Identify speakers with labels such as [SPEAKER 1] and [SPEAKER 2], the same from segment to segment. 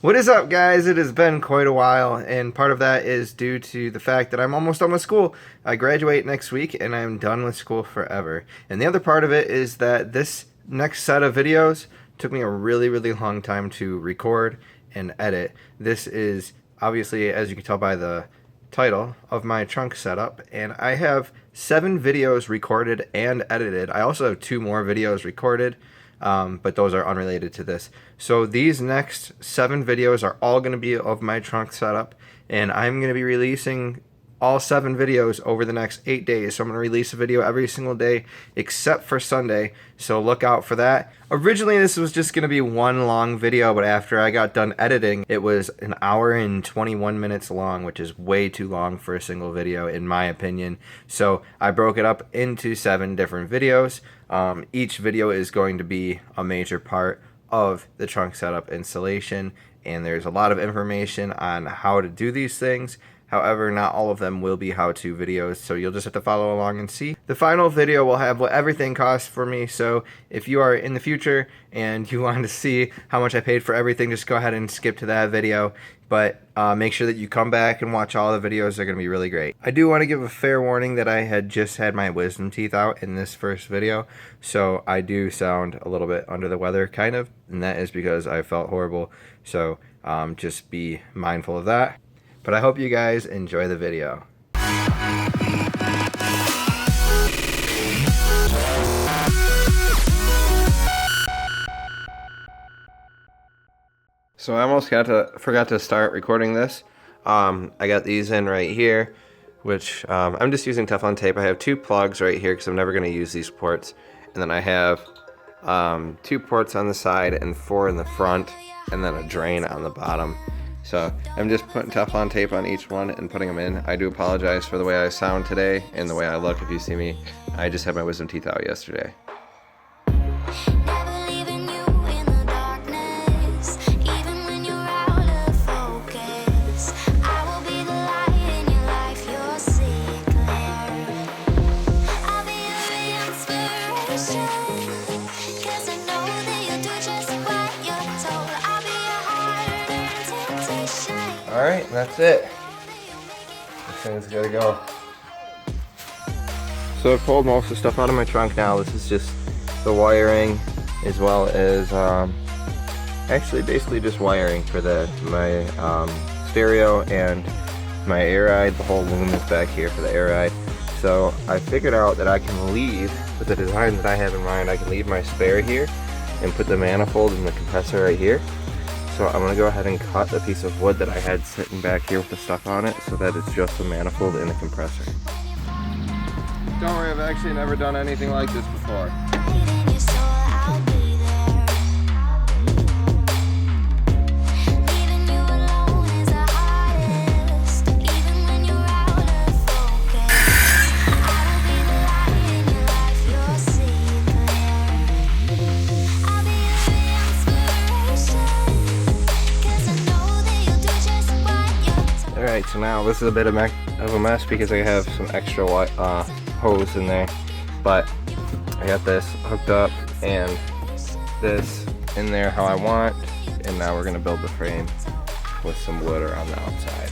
[SPEAKER 1] What is up, guys? It has been quite a while, and part of that is due to the fact that I'm almost done with school. I graduate next week, and I'm done with school forever. And the other part of it is that this next set of videos took me a really, really long time to record and edit. This is obviously, as you can tell by the title, of my trunk setup, and I have 7 videos recorded and edited. I also have 2 more videos recorded, but those are unrelated to this. So these next 7 videos are all going to be of my trunk setup, and I'm going to be releasing all 7 videos over the next 8 days. So I'm going to release a video every single day except for Sunday, so look out for that. Originally this was just going to be one long video, but after I got done editing, it was an hour and 21 minutes long, which is way too long for a single video in my opinion. So I broke it up into 7 different videos. Each video is going to be a major part of the trunk setup installation, and there's a lot of information on how to do these things. However, not all of them will be how-to videos, so you'll just have to follow along and see. The final video will have what everything costs for me, so if you are in the future and you want to see how much I paid for everything, just go ahead and skip to that video. But make sure that you come back and watch all the videos. They're going to be really great. I do want to give a fair warning that I had just had my wisdom teeth out in this first video, so I do sound a little bit under the weather, kind of, and that is because I felt horrible, so just be mindful of that. But I hope you guys enjoy the video. So I almost forgot to start recording this. I got these in right here, which I'm just using Teflon tape. I have 2 plugs right here because I'm never going to use these ports. And then I have 2 ports on the side and 4 in the front, and then a drain on the bottom. So I'm just putting Teflon tape on each one and putting them in. I do apologize for the way I sound today and the way I look if you see me. I just had my wisdom teeth out yesterday. Alright, that's it. This thing's gotta go. So I've pulled most of the stuff out of my trunk now. This is just the wiring, as well as actually basically just wiring for my stereo and my Aero. The whole loom is back here for the Aero. So I figured out that I can leave, with the design that I have in mind, I can leave my spare here and put the manifold and the compressor right here. So I'm going to go ahead and cut the piece of wood that I had sitting back here with the stuff on it, so that it's just the manifold and the compressor. Don't worry, I've actually never done anything like this before. Alright, so now this is a bit of a mess because I have some extra hose in there, but I got this hooked up and this in there how I want, and now we're going to build the frame with some wood around the outside.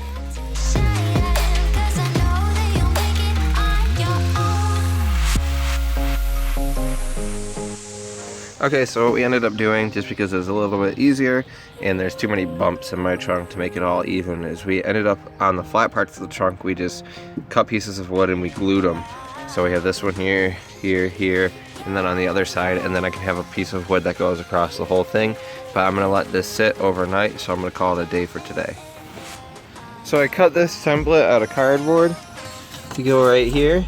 [SPEAKER 1] Okay, so what we ended up doing, just because it was a little bit easier and there's too many bumps in my trunk to make it all even, is we ended up on the flat parts of the trunk, we just cut pieces of wood and we glued them. So we have this one here, here, here, and then on the other side, and then I can have a piece of wood that goes across the whole thing. But I'm going to let this sit overnight, so I'm going to call it a day for today. So I cut this template out of cardboard to go right here.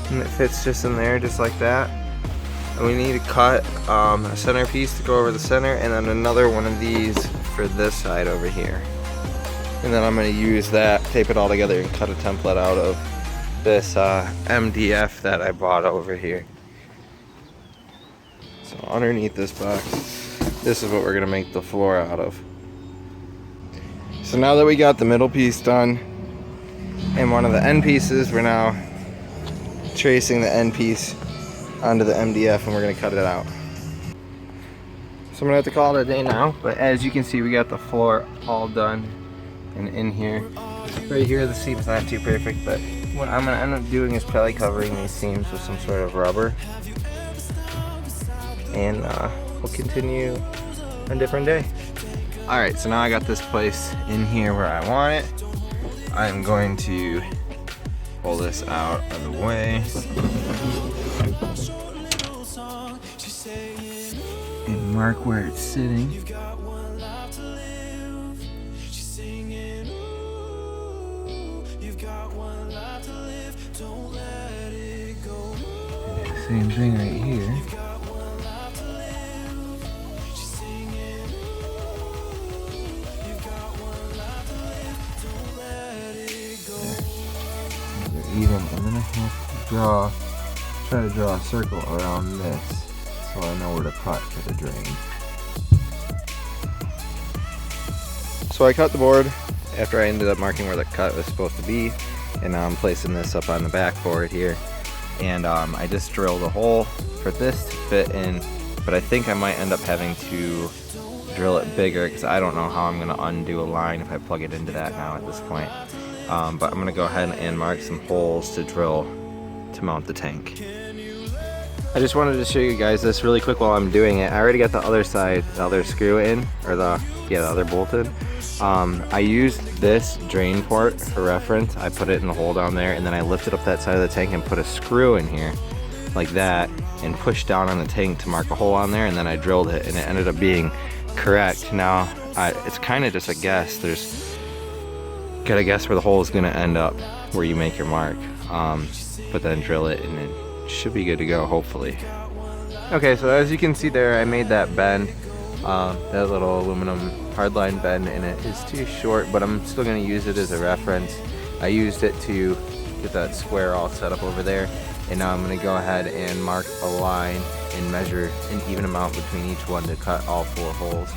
[SPEAKER 1] And it fits just in there, just like that. And we need to cut a centerpiece to go over the center, and then another one of these for this side over here. And then I'm going to use that, tape it all together, and cut a template out of this MDF that I bought over here. So underneath this box, this is what we're going to make the floor out of. So now that we got the middle piece done and one of the end pieces, we're now tracing the end piece onto the MDF, and we're gonna cut it out. So I'm gonna have to call it a day now, but as you can see, we got the floor all done. And in here, right here, the seam's not too perfect, but what I'm gonna end up doing is probably covering these seams with some sort of rubber. And we'll continue on a different day. All right, so now I got this place in here where I want it. I'm going to pull this out of the way. And mark where it's sitting. Same thing right here. Even, and then I have to try to draw a circle around this so I know where to cut for the drain. So I cut the board after I ended up marking where the cut was supposed to be, and now I'm placing this up on the backboard here. And I just drilled a hole for this to fit in, but I think I might end up having to drill it bigger because I don't know how I'm going to undo a line if I plug it into that now at this point. But I'm going to go ahead and mark some holes to drill to mount the tank. I just wanted to show you guys this really quick while I'm doing it. I already got the other side, the other screw in, or the other bolted. I used this drain port for reference. I put it in the hole down there, and then I lifted up that side of the tank and put a screw in here like that and pushed down on the tank to mark a hole on there, and then I drilled it, and it ended up being correct. Now it's kind of just a guess. Gotta guess where the hole is gonna end up where you make your mark, but then drill it and it should be good to go, hopefully. Okay, so as you can see there, I made that bend, that little aluminum hardline bend, and it is too short, but I'm still gonna use it as a reference. I used it to get that square all set up over there, and now I'm gonna go ahead and mark a line and measure an even amount between each one to cut all 4 holes.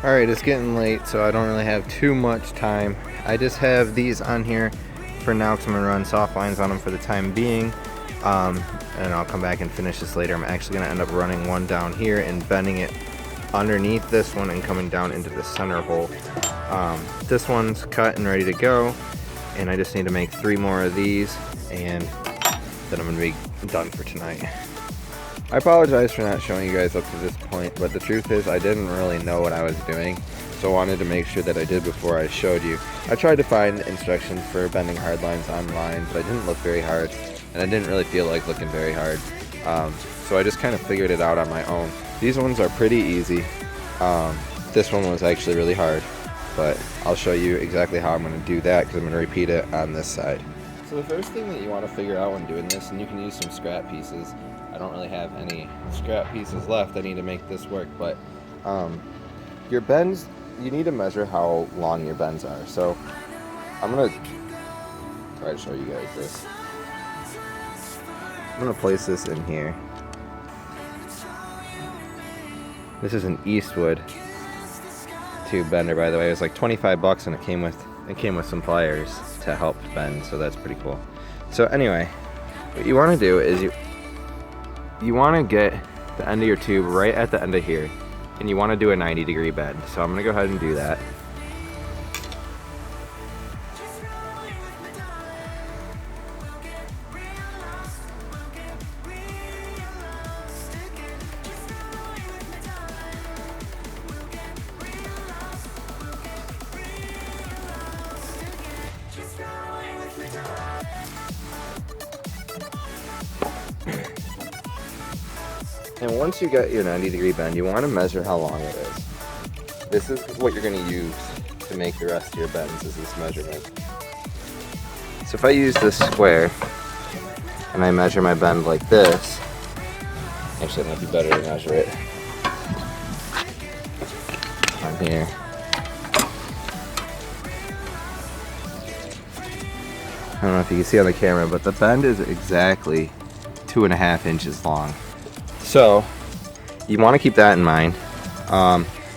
[SPEAKER 1] Alright, it's getting late, so I don't really have too much time. I just have these on here for now because I'm going to run soft lines on them for the time being. And I'll come back and finish this later. I'm actually going to end up running one down here and bending it underneath this one and coming down into the center hole. This one's cut and ready to go, and I just need to make 3 more of these, and then I'm going to be done for tonight. I apologize for not showing you guys up to this point, but the truth is I didn't really know what I was doing, so I wanted to make sure that I did before I showed you. I tried to find instructions for bending hard lines online, but I didn't look very hard, and I didn't really feel like looking very hard. So I just kind of figured it out on my own. These ones are pretty easy. This one was actually really hard, but I'll show you exactly how I'm going to do that because I'm going to repeat it on this side. So the first thing that you want to figure out when doing this, and you can use some scrap pieces. I don't really have any scrap pieces left. I need to make this work, but your bends, you need to measure how long your bends are. So I'm going to try to show you guys this. I'm going to place this in here. This is an Eastwood tube bender, by the way. It was like 25 bucks, and it came with some pliers to help bend, so that's pretty cool. So anyway, what you want to do is you want to get the end of your tube right at the end of here, and you want to do a 90-degree bend. So I'm going to go ahead and do that. And once you get your 90-degree bend, you want to measure how long it is. This is what you're going to use to make the rest of your bends, is this measurement. So if I use this square and I measure my bend like this, actually it might be better to measure it on here. I don't know if you can see on the camera, but the bend is exactly 2.5 inches long. So you want to keep that in mind.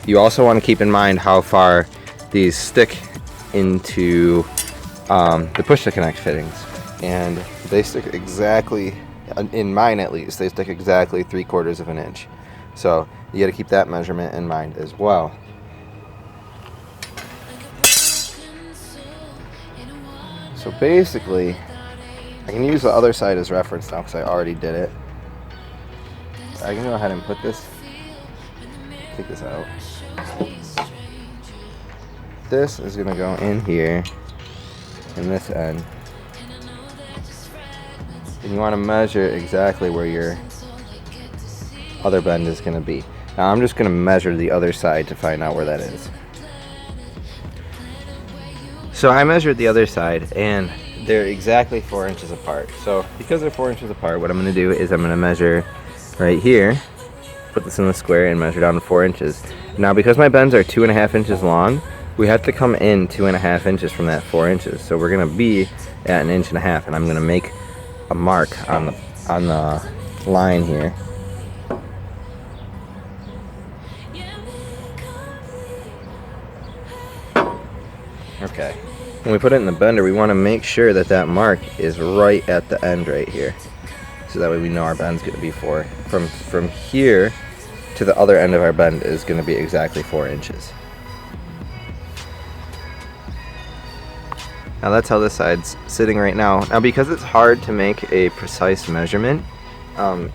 [SPEAKER 1] You also want to keep in mind how far these stick into the push-to-connect fittings. And they stick exactly, in mine at least, they stick exactly 3/4 of an inch. So you got to keep that measurement in mind as well. So basically, I can use the other side as reference now because I already did it. I can go ahead and put this, take this out. This is going to go in here, in this end. And you want to measure exactly where your other bend is going to be. Now I'm just going to measure the other side to find out where that is. So I measured the other side and they're exactly 4 inches apart. So because they're 4 inches apart, what I'm going to do is I'm going to measure right here, put this in the square and measure down to 4 inches. Now because my bends are 2.5 inches long, we have to come in 2.5 inches from that 4 inches. So we're going to be at 1.5 inches, and I'm going to make a mark on the line here. Okay. When we put it in the bender, we want to make sure that that mark is right at the end right here. So that way we know our bend's going to be from here to the other end of our bend is going to be exactly 4 inches. Now that's how this side's sitting right now. Now because it's hard to make a precise measurement,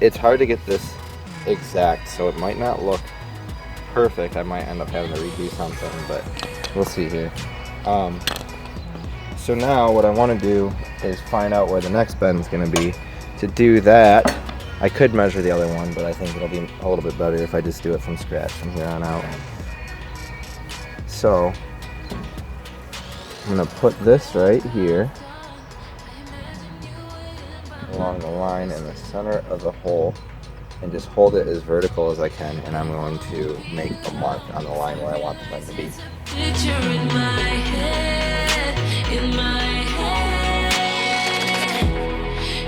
[SPEAKER 1] it's hard to get this exact, so it might not look perfect. I might end up having to redo something, but we'll see here. So now what I want to do is find out where the next bend is going to be. To do that, I could measure the other one, but I think it'll be a little bit better if I just do it from scratch from here on out. So I'm going to put this right here along the line in the center of the hole and just hold it as vertical as I can, and I'm going to make a mark on the line where I want the bend to be. Picture in my head,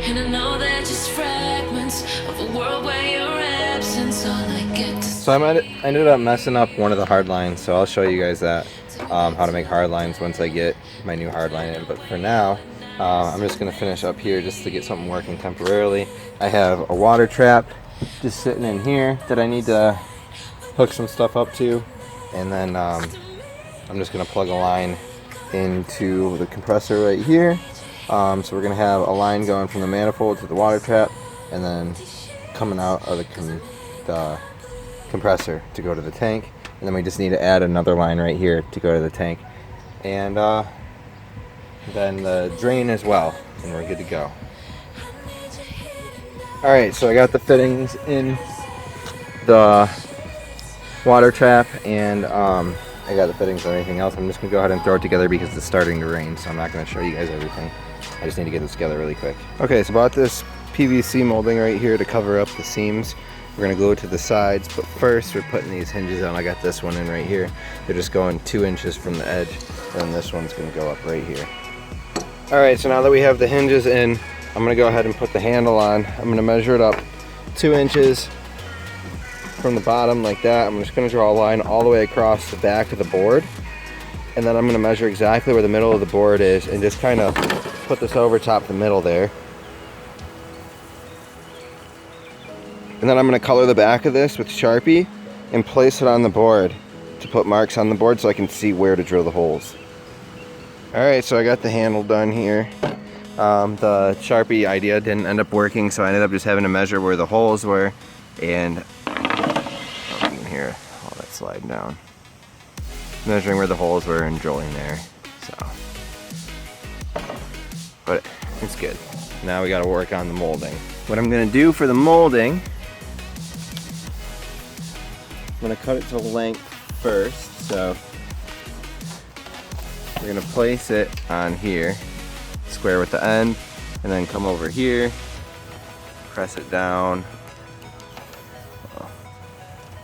[SPEAKER 1] and I know they're just fragments of a world where your absence all I get to. So I ended up messing up one of the hard lines, so I'll show you guys that, how to make hard lines once I get my new hard line in. But for now, I'm just going to finish up here just to get something working temporarily. I have a water trap just sitting in here that I need to hook some stuff up to, and then I'm just going to plug a line into the compressor right here. So we're going to have a line going from the manifold to the water trap, and then coming out of the compressor to go to the tank. And then we just need to add another line right here to go to the tank. And then the drain as well, and we're good to go. Alright, so I got the fittings in the water trap, and I got the fittings and everything else. I'm just going to go ahead and throw it together because it's starting to rain, so I'm not going to show you guys everything. I just need to get this together really quick. Okay, so bought this PVC molding right here to cover up the seams. We're going to glue it to the sides, but first we're putting these hinges on. I got this one in right here. They're just going 2 inches from the edge, and this one's going to go up right here. Alright, so now that we have the hinges in, I'm going to go ahead and put the handle on. I'm going to measure it up 2 inches from the bottom like that. I'm just going to draw a line all the way across the back of the board, and then I'm going to measure exactly where the middle of the board is and just kind of put this over top the middle there. And then I'm going to color the back of this with Sharpie and place it on the board to put marks on the board so I can see where to drill the holes. Alright, so I got the handle done here. The Sharpie idea didn't end up working, so I ended up just having to measure where the holes were, and here, all that sliding down. Measuring where the holes were and drilling there. So, but it's good. Now we got to work on the molding. What I'm going to do for the molding going to cut it to length first. So we're going to place it on here, square with the end, and then come over here, press it down.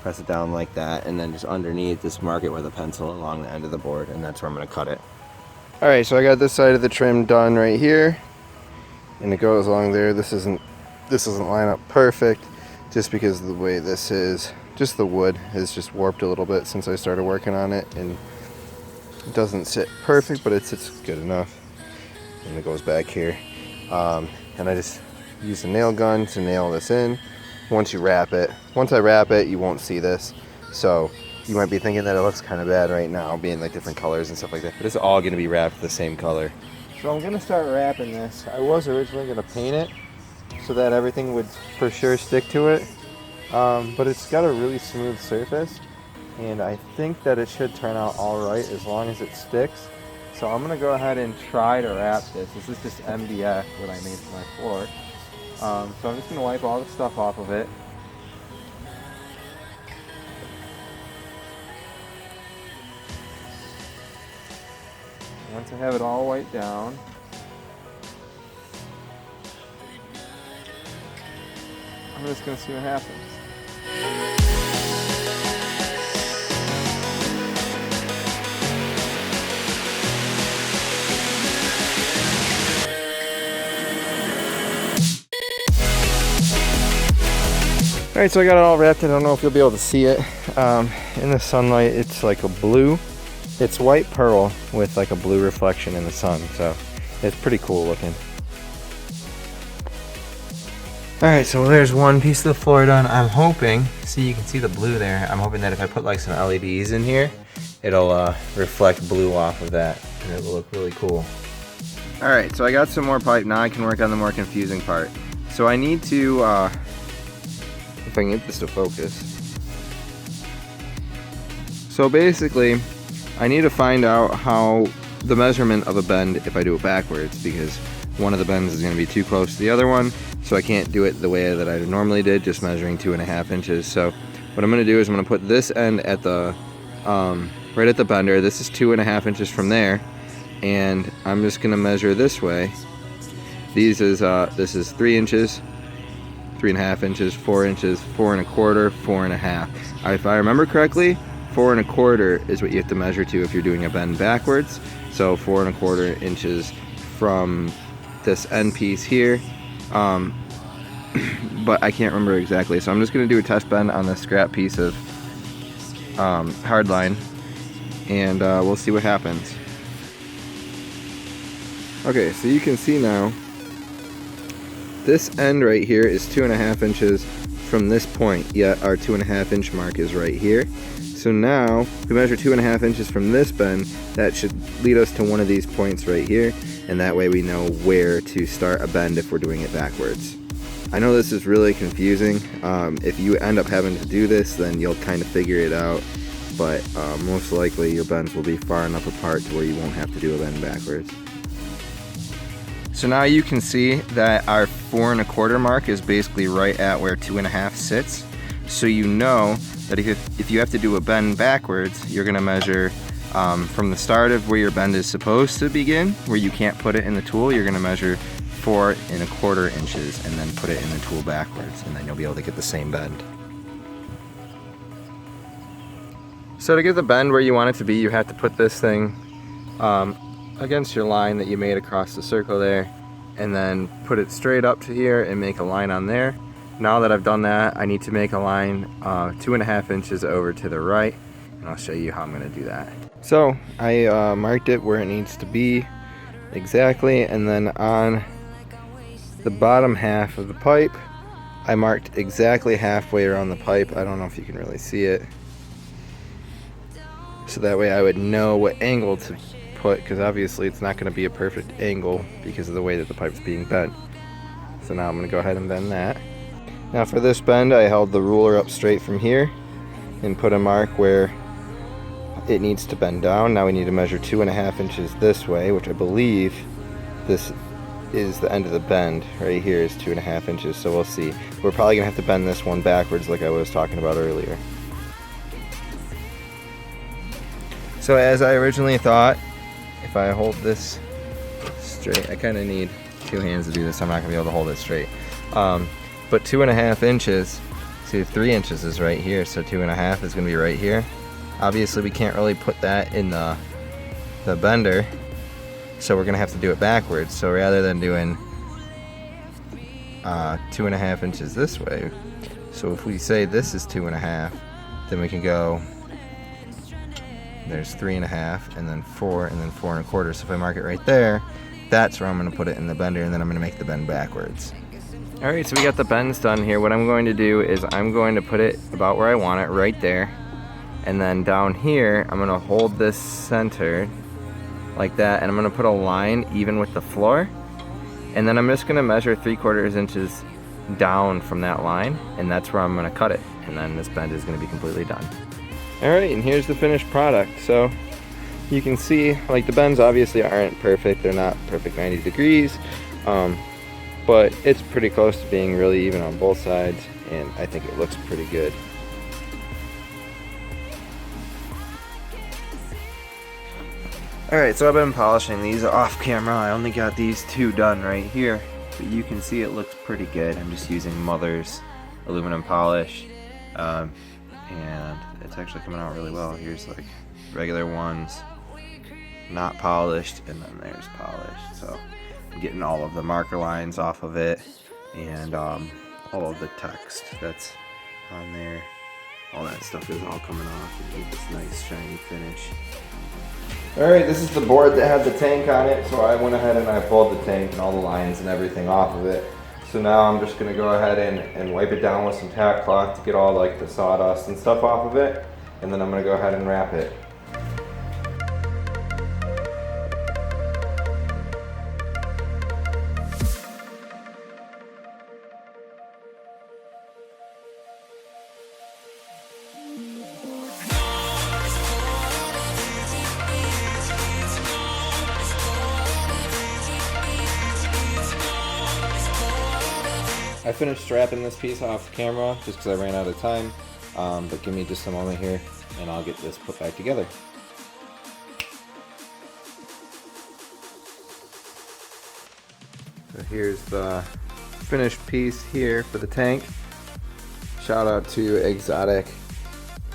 [SPEAKER 1] Press it down like that, and then just underneath, just mark it with a pencil along the end of the board, and that's where I'm going to cut it. Alright, so I got this side of the trim done right here, and it goes along there. This doesn't line up perfect, just because of the way this is. Just the wood is just warped a little bit since I started working on it, and it doesn't sit perfect, but it sits good enough. And it goes back here. And I just use a nail gun to nail this in. Once I wrap it, you won't see this. So you might be thinking that it looks kind of bad right now, being like different colors and stuff like that. But it's all going to be wrapped the same color. So I'm going to start wrapping this. I was originally going to paint it so that everything would for sure stick to it. But it's got a really smooth surface. And I think that it should turn out alright as long as it sticks. So I'm going to go ahead and try to wrap this. This is just MDF, what I made for my floor. So I'm just going to wipe all the stuff off of it. Once I have it all wiped down, I'm just going to see what happens. Alright, so I got it all wrapped. I don't know if you'll be able to see it. In the sunlight, it's like a blue. It's white pearl with like a blue reflection in the sun, so it's pretty cool looking. Alright, so there's one piece of the floor done. I'm hoping, see, you can see the blue there. I'm hoping that if I put like some LEDs in here, it'll reflect blue off of that, and it will look really cool. Alright, so I got some more pipe. Now I can work on the more confusing part. So I need to, if I can get this to focus. So basically, I need to find out how the measurement of a bend if I do it backwards, because one of the bends is going to be too close to the other one, so I can't do it the way that I normally did, just measuring 2.5 inches. So what I'm going to do is I'm going to put this end at the right at the bender. This is 2.5 inches from there, and I'm just going to measure this way. This is 3 inches, 3.5 inches, 4 inches, 4 1/4, 4 1/2. If I remember correctly, 4 1/4 is what you have to measure to if you're doing a bend backwards. So 4 1/4 inches from this end piece here. But I can't remember exactly. So I'm just going to do a test bend on this scrap piece of hardline, and we'll see what happens. Okay, so you can see now, this end right here is 2.5 inches from this point, yet our 2.5 inch mark is right here. So now, if we measure 2.5 inches from this bend, that should lead us to one of these points right here, and that way we know where to start a bend if we're doing it backwards. I know this is really confusing. If you end up having to do this, then you'll kind of figure it out, but most likely your bends will be far enough apart to where you won't have to do a bend backwards. So now you can see that our 4 1/4 mark is basically right at where 2.5 sits. So you know that if you have to do a bend backwards, you're going to measure from the start of where your bend is supposed to begin, where you can't put it in the tool. You're going to measure 4 1/4 inches and then put it in the tool backwards, and then you'll be able to get the same bend. So to get the bend where you want it to be, you have to put this thing against your line that you made across the circle there, and then put it straight up to here and make a line on there. Now that I've done that, I need to make a line 2.5 inches over to the right, and I'll show you how I'm going to do that. So I marked it where it needs to be exactly, and then on the bottom half of the pipe, I marked exactly halfway around the pipe. I don't know if you can really see it. So that way I would know what angle to put, because obviously it's not going to be a perfect angle because of the way that the pipe's being bent. So now I'm going to go ahead and bend that. Now for this bend, I held the ruler up straight from here and put a mark where it needs to bend down. Now we need to measure 2.5 inches this way, which I believe this is the end of the bend. Right here is 2.5 inches, so we'll see. We're probably going to have to bend this one backwards like I was talking about earlier. So as I originally thought, if I hold this straight, I kind of need 2 hands to do this. I'm not gonna be able to hold it straight. But 2.5 inches, see 3 inches is right here, so 2.5 is gonna be right here. Obviously we can't really put that in the bender, so we're gonna have to do it backwards. So rather than doing 2.5 inches this way, so if we say this is 2.5, then we can go, there's 3.5 and then 4 and then 4 1/4. So if I mark it right there, that's where I'm gonna put it in the bender, and then I'm gonna make the bend backwards. All right, so we got the bends done here. What I'm going to do is I'm going to put it about where I want it, right there. And then down here, I'm gonna hold this center like that, and I'm gonna put a line even with the floor. And then I'm just gonna measure 3/4 inches down from that line, and that's where I'm gonna cut it. And then this bend is gonna be completely done. All right, and here's the finished product. So you can see, like, the bends obviously aren't perfect. They're not perfect 90 degrees, but it's pretty close to being really even on both sides, and I think it looks pretty good. Alright, so I've been polishing these off camera. I only got these 2 done right here, but you can see it looks pretty good. I'm just using Mother's aluminum polish, and it's actually coming out really well. Here's like regular ones, not polished, and then there's polished. So I'm getting all of the marker lines off of it, and all of the text that's on there. All that stuff is all coming off and give this nice shiny finish. Alright, this is the board that had the tank on it, so I went ahead and I pulled the tank and all the lines and everything off of it. So now I'm just going to go ahead and wipe it down with some tack cloth to get all like the sawdust and stuff off of it, and then I'm going to go ahead and wrap it. I finished wrapping this piece off camera just because I ran out of time, but give me just a moment here and I'll get this put back together. So here's the finished piece here for the tank. Shout out to Exotic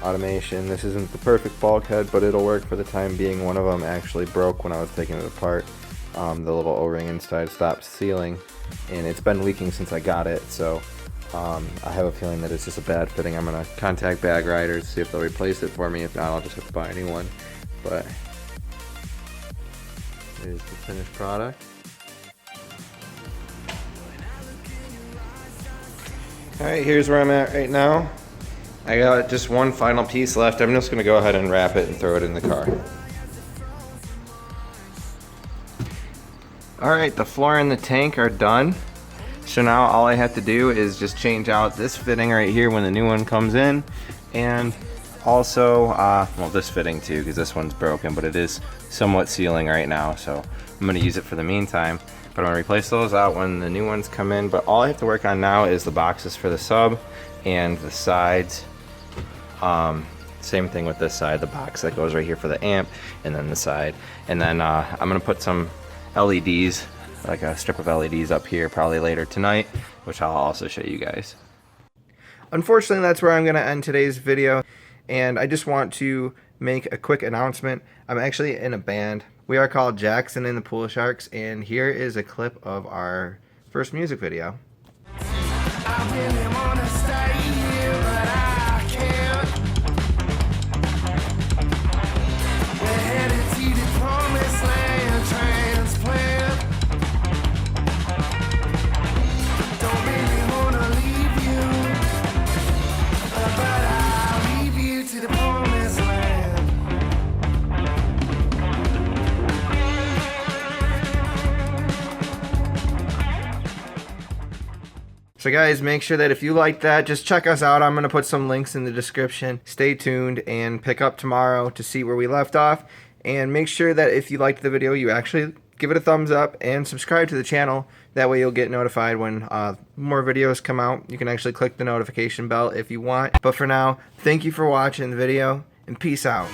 [SPEAKER 1] Automation. This isn't the perfect bulkhead, but it'll work for the time being. One of them actually broke when I was taking it apart. The little O-ring inside stopped sealing, and it's been leaking since I got it, so I have a feeling that it's just a bad fitting. I'm going to contact Bag Riders, see if they'll replace it for me. If not, I'll just have to buy a new one. But here's the finished product. Alright, here's where I'm at right now. I got just one final piece left. I'm just going to go ahead and wrap it and throw it in the car. Alright, the floor and the tank are done. So now all I have to do is just change out this fitting right here when the new one comes in. And also, well, this fitting too, because this one's broken, but it is somewhat sealing right now. So I'm going to use it for the meantime. But I'm going to replace those out when the new ones come in. But all I have to work on now is the boxes for the sub and the sides. Same thing with this side, the box that goes right here for the amp, and then the side. And then I'm going to put some LEDs, like a strip of LEDs up here probably later tonight, which I'll also show you guys. Unfortunately, that's where I'm going to end today's video, and I just want to make a quick announcement. I'm actually in a band. We are called Jackson and the Poolsharks, and here is a clip of our first music video. I really wanna stay here, but I can't. We're headed to the promised land, transplant. Don't really wanna leave you, but I'll leave you to the promised land. So guys, make sure that if you like that, just check us out. I'm going to put some links in the description. Stay tuned and pick up tomorrow to see where we left off. And make sure that if you liked the video, you actually give it a thumbs up and subscribe to the channel. That way you'll get notified when more videos come out. You can actually click the notification bell if you want. But for now, thank you for watching the video and peace out.